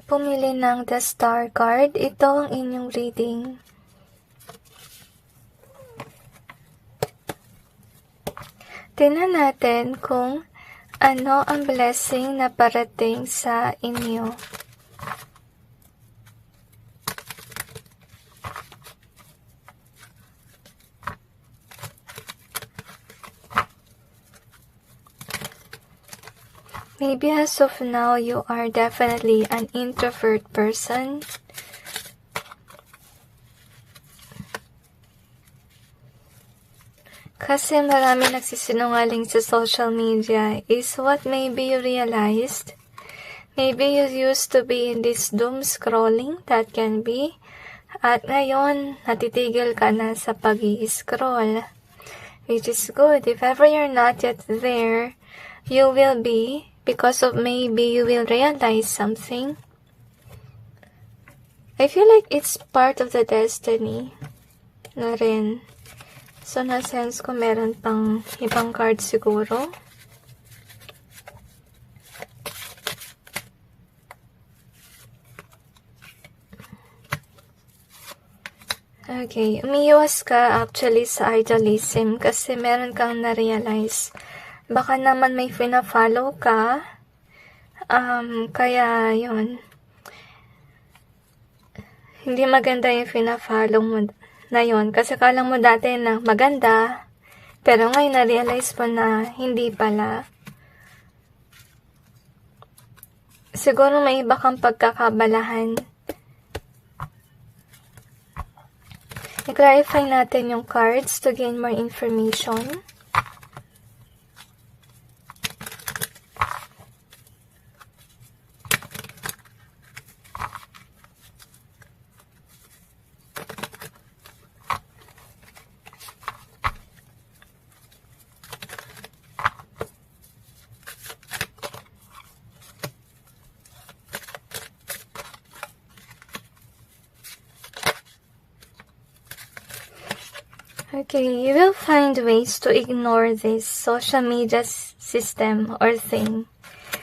pumili ng The Star card, ito ang inyong reading. Tingnan natin kung ano ang blessing na parating sa inyo. Maybe as of now, you are definitely an introvert person. Kasi marami nagsisinungaling sa social media is what maybe you realized. Maybe you used to be in this doom scrolling, that can be. At ngayon, natitigil ka na sa pag-i-scroll. Which is good. If ever you're not yet there, you will be. Because of maybe you will realize something. I feel like it's part of the destiny na rin. So, na-sense ko meron pang ibang card siguro. Okay, umiiwas ka actually sa idolism kasi meron kang na-realize. Baka naman may fina-follow ka, kaya yun, hindi maganda yung fina-follow mo na yun. Kasi kala mo dati na maganda, pero ngayon na-realize mo na hindi pala. Siguro may iba kang pagkakabalahan. I-clarify natin yung cards to gain more information. Okay, you will find ways to ignore this social media system or thing.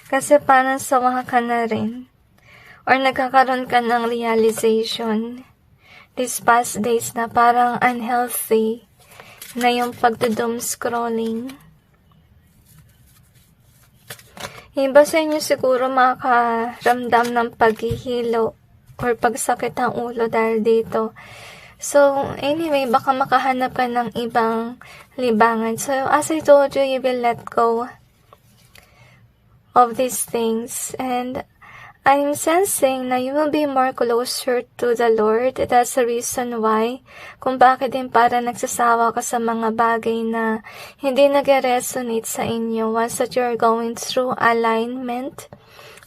Kasi parang sawa ka na rin. Or nagkakaroon ka ng realization these past days na parang unhealthy na yung pagdudum scrolling. Iba sa inyo siguro makakaramdam ng paghihilo or pagsakit ng ulo dahil dito. So, anyway, baka makahanap ka ng ibang libangan. So, as I told you, you will let go of these things. And I'm sensing na you will be more closer to the Lord. That's the reason why, kung bakit din para nagsasawa ka sa mga bagay na hindi nag-resonate sa inyo once that you're going through alignment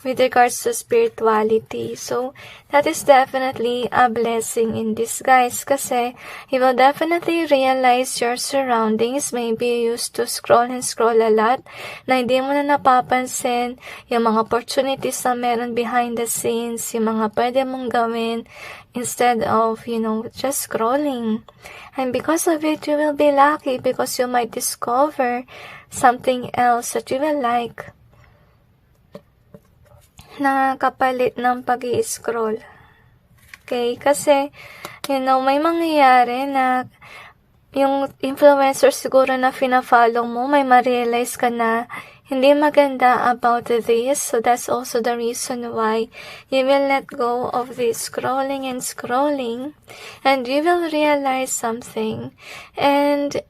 with regards to spirituality. So, that is definitely a blessing in disguise kasi you will definitely realize your surroundings. Maybe you used to scroll and scroll a lot na hindi mo na napapansin yung mga opportunities na meron behind the scenes, yung mga pwede mong gawin instead of, just scrolling. And because of it, you will be lucky because you might discover something else that you will like na kapalit ng pag-i-scroll. Okay? Kasi, may mangyayari na yung influencer siguro na fina-follow mo, may ma-realize ka na hindi maganda about this. So, that's also the reason why you will let go of this scrolling and scrolling. And you will realize something. And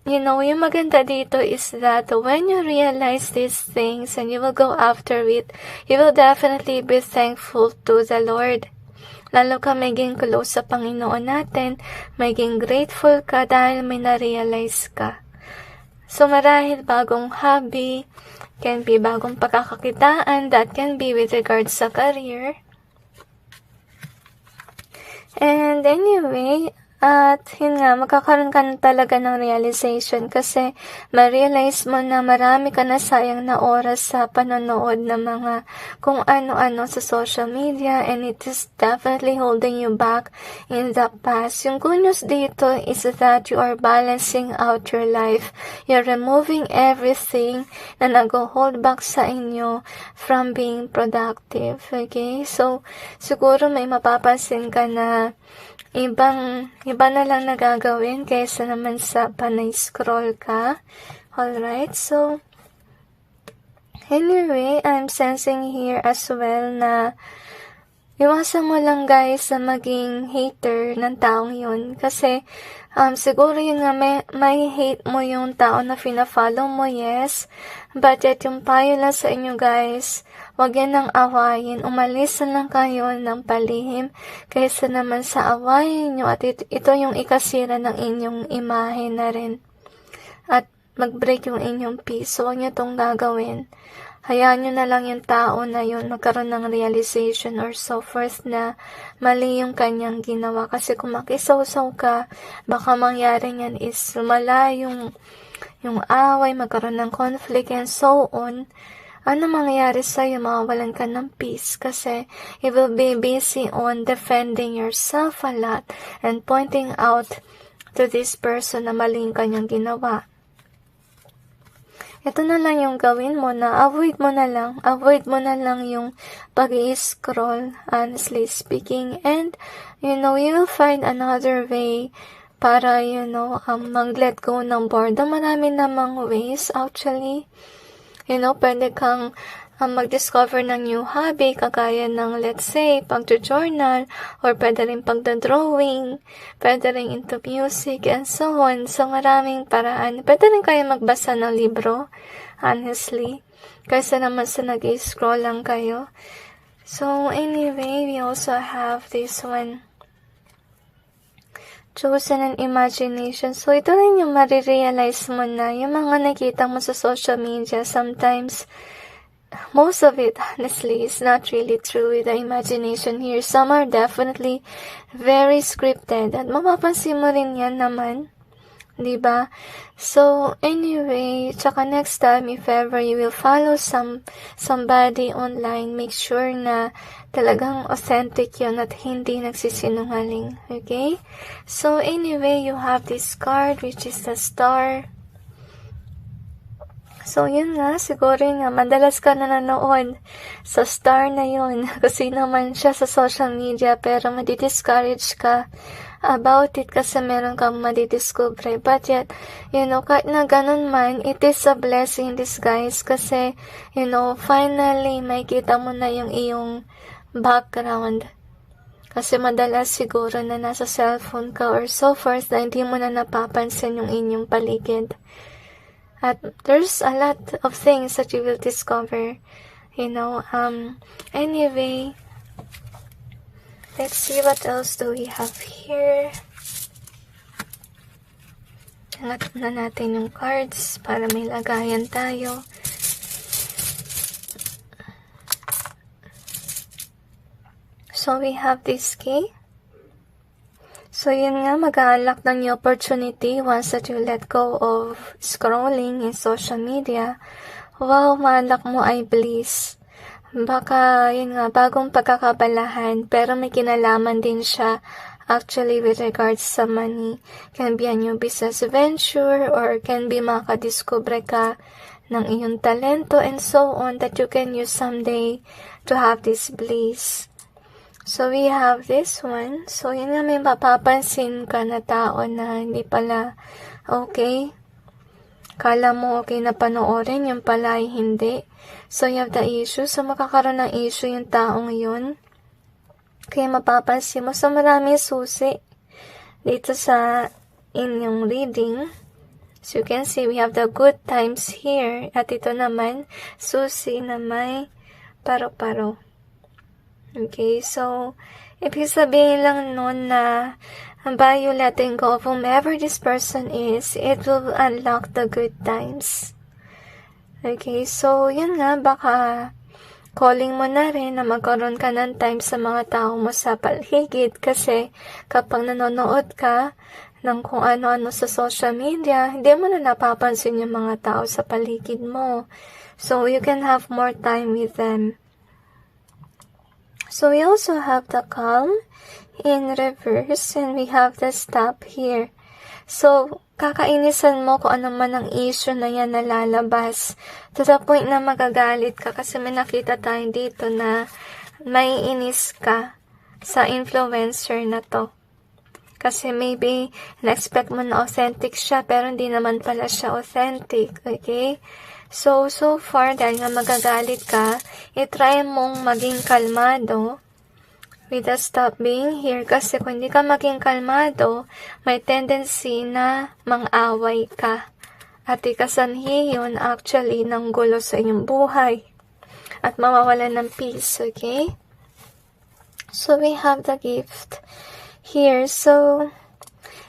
yung maganda dito is that when you realize these things and you will go after it, you will definitely be thankful to the Lord. Lalo ka maging close sa Panginoon natin, maging grateful ka dahil may na-realize ka. So marahil bagong hobby, can be bagong pagkakakitaan, that can be with regards sa career. And anyway, At yun nga, magkakaroon ka na talaga ng realization kasi ma-realize mo na marami ka na sayang na oras sa panonood ng mga kung ano-ano sa social media, and it is definitely holding you back in the past. Yung good news dito is that you are balancing out your life. You're removing everything na nag-hold back sa inyo from being productive. Okay? So, siguro may mapapansin ka na iba na lang nagagawin kaysa naman sa panay-scroll ka. Alright, so, anyway, I'm sensing here as well na iwasan mo lang guys sa maging hater ng taong yun. Kasi, siguro yun nga, may hate mo yung tao na fina-follow mo, yes. But yet, yung payo lang sa inyo guys, wag yan nang awayin. Umalis na lang kayo ng palihim kaysa naman sa awayin nyo. At ito yung ikasira ng inyong imahe na rin. At mag-break yung inyong peace. So, wag nyo itong gagawin. Hayaan nyo na lang yung tao na yun magkaroon ng realization or so forth na mali yung kanyang ginawa. Kasi kung makisaw-saw ka, baka mangyari niyan is lumala yung away, magkaroon ng conflict and so on. Ano mangyayari sa'yo? Mawawalan ka ng peace kasi you will be busy on defending yourself a lot and pointing out to this person na maling kanyang ginawa. Ito na lang yung gawin mo na avoid mo na lang yung pag-i-scroll, honestly speaking, and you will find another way para mag-let go ng boredom. Marami namang ways actually. Pwede kang mag-discover ng new hobby, kagaya ng, let's say, pag-journal, or pwede rin pagda-drawing, pwede rin into music, and so on. So, maraming paraan. Pwede rin kayo magbasa ng libro, honestly, kaysa naman sa nag-scroll lang kayo. So, anyway, we also have this one. Chosen an imagination. So, ito rin yung marirealize mo na yung mga nakita mo sa social media, sometimes, most of it, honestly, is not really true with the imagination here. Some are definitely very scripted. At mapapansin mo rin yan naman. Diba? So, anyway, tsaka next time, if ever you will follow somebody online, make sure na talagang authentic yun at hindi nagsisinungaling. Okay? So, anyway, you have this card, which is the Star. So, yun nga, siguro nga, madalas ka na nanood sa Star na yun. Kasi naman siya sa social media, pero madi-discourage ka about it kasi meron kang madidiscover. But yet, kahit na ganun man, it is a blessing in disguise kasi, finally, may kita mo na yung iyong background. Kasi madalas siguro na nasa cellphone ka or so forth na hindi mo na napapansin yung inyong paligid. At there's a lot of things that you will discover, anyway, let's see what else do we have here. Angat na natin yung cards para may lagayan tayo. So, we have this key. So, yun nga, mag-a-unlock ng new opportunity once that you let go of scrolling in social media. Wow, ma-unlock mo ay bliss. Baka, yun nga, bagong pagkakabalahan, pero may kinalaman din siya actually with regards sa money. Can be a new business venture or can be makadiscover ka ng iyong talento and so on that you can use someday to have this bliss. So, we have this one. So, yun nga, may mapapansin ka na tao na hindi pala okay. Kala mo okay na panoorin, yung pala ay hindi. So, you have the issue. So, makakaroon ng issue yung taong yun. Kaya mapapansin mo. So, maraming susi dito sa inyong reading. So, you can see we have the good times here. At ito naman, susi na may paro-paro. Okay, so, ibig sabihin lang nun na by you letting go of whomever this person is, it will unlock the good times. Okay, so, yun nga, baka calling mo na rin na magkaroon ka ng time sa mga tao mo sa paligid kasi kapag nanonood ka ng kung ano-ano sa social media, hindi mo na napapansin yung mga tao sa paligid mo. So, you can have more time with them. So, we also have the calm in reverse and we have the stop here. So, kakainisan mo kung ano man ang issue na yan na lalabas. To the point na magagalit ka kasi may nakita tayo dito na may inis ka sa influencer na to. Kasi maybe na-expect mo na authentic siya pero hindi naman pala siya authentic. Okay? So far, dahil nga magagalit ka, itry mong maging kalmado with the stop being here kasi kung hindi ka maging kalmado, may tendency na mang-away ka. At ikasanhi yun actually ng gulo sa inyong buhay at mawawalan ng peace, okay? So we have the gift here. So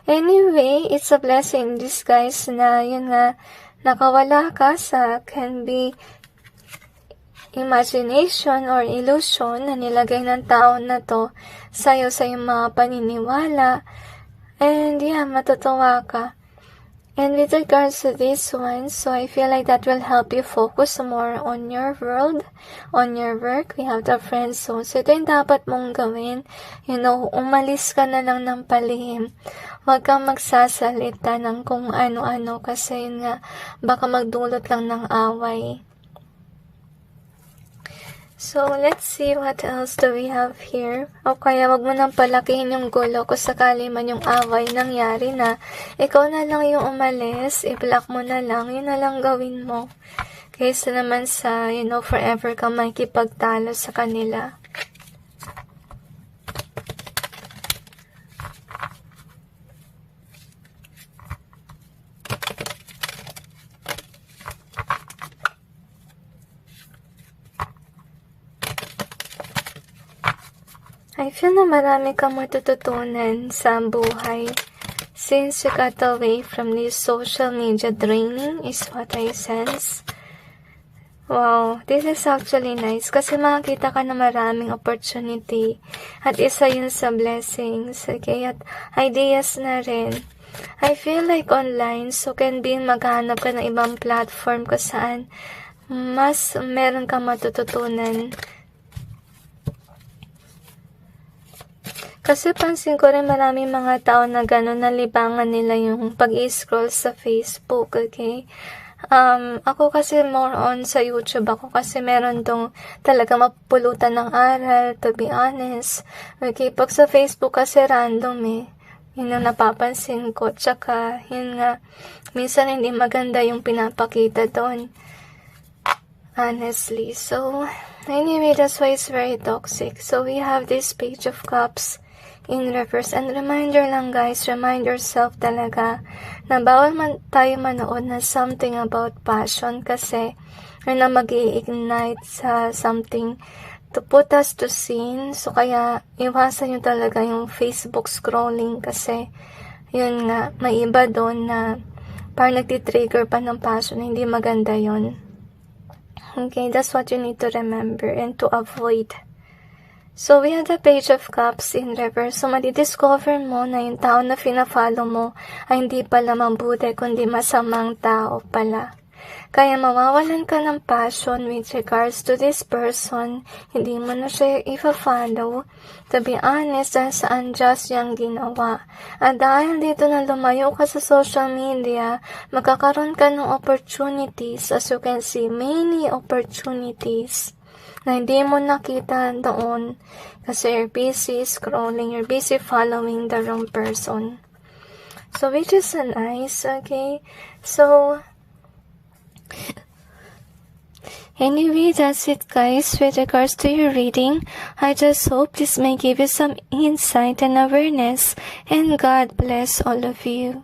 anyway, it's a blessing in disguise na yun nga nakawala ka sa can be imagination or illusion na nilagay ng tao na to sa'yo sa iyong mga paniniwala. And yeah, matutuwa ka. And with regards to this one, so I feel like that will help you focus more on your world, on your work. We have the friend zone. So ito yung dapat mong gawin. You know, umalis ka na lang ng palihim. Huwag kang magsasalita ng kung ano-ano kasi yun nga, baka magdulot lang ng away. So, let's see what else do we have here. O kaya wag mo nang palakihin yung gulo kung sakali man yung away nangyari na ikaw na lang yung umalis, i-block mo na lang, yun na lang gawin mo. Kaysa naman sa, you know, forever kang makikipagtalo sa kanila. I feel na marami kang matututunan sa buhay since you got away from this social media draining is what I sense. Wow, this is actually nice kasi makakita ka na maraming opportunity at isa yun sa blessings, okay? At ideas na rin. I feel like online, so can be maghanap ka ng ibang platform kung saan mas meron kang matututunan. Kasi pansin ko rin maraming mga tao na gano'n nalibangan nila yung pag-i-scroll sa Facebook, okay? Ako kasi more on sa YouTube ako kasi meron tong talaga mapupulutan ng aral, to be honest. Okay, pag sa Facebook kasi random eh. Yun ang napapansin ko. Tsaka, yun nga, minsan hindi maganda yung pinapakita doon. Honestly. So, anyway, that's why it's very toxic. So, we have this Page of Cups in reverse. And reminder lang guys, remind yourself talaga na bawal man tayo manood na something about passion kasi yun na mag-i-ignite sa something to put us to sin. So kaya iwasan nyo talaga yung Facebook scrolling kasi yun nga, may iba doon na parang nagtitrigger pa ng passion. Hindi maganda yun. Okay, that's what you need to remember and to avoid. So, we have the Page of Cups in reverse. So, madidiscover mo na yung tao na fina-follow mo ay hindi pala mabuti, kundi masamang tao pala. Kaya mawawalan ka ng passion with regards to this person. Hindi mo na siya i-follow. To be honest, dahil sa unjust yung ginawa. At dahil dito na lumayo ka sa social media, magkakaroon ka ng opportunities. As you can see, many opportunities na hindi mo nakita doon kasi you're busy scrolling, you're busy following the wrong person. So, which is nice, okay? So, anyway, that's it guys with regards to your reading. I just hope this may give you some insight and awareness, and God bless all of you.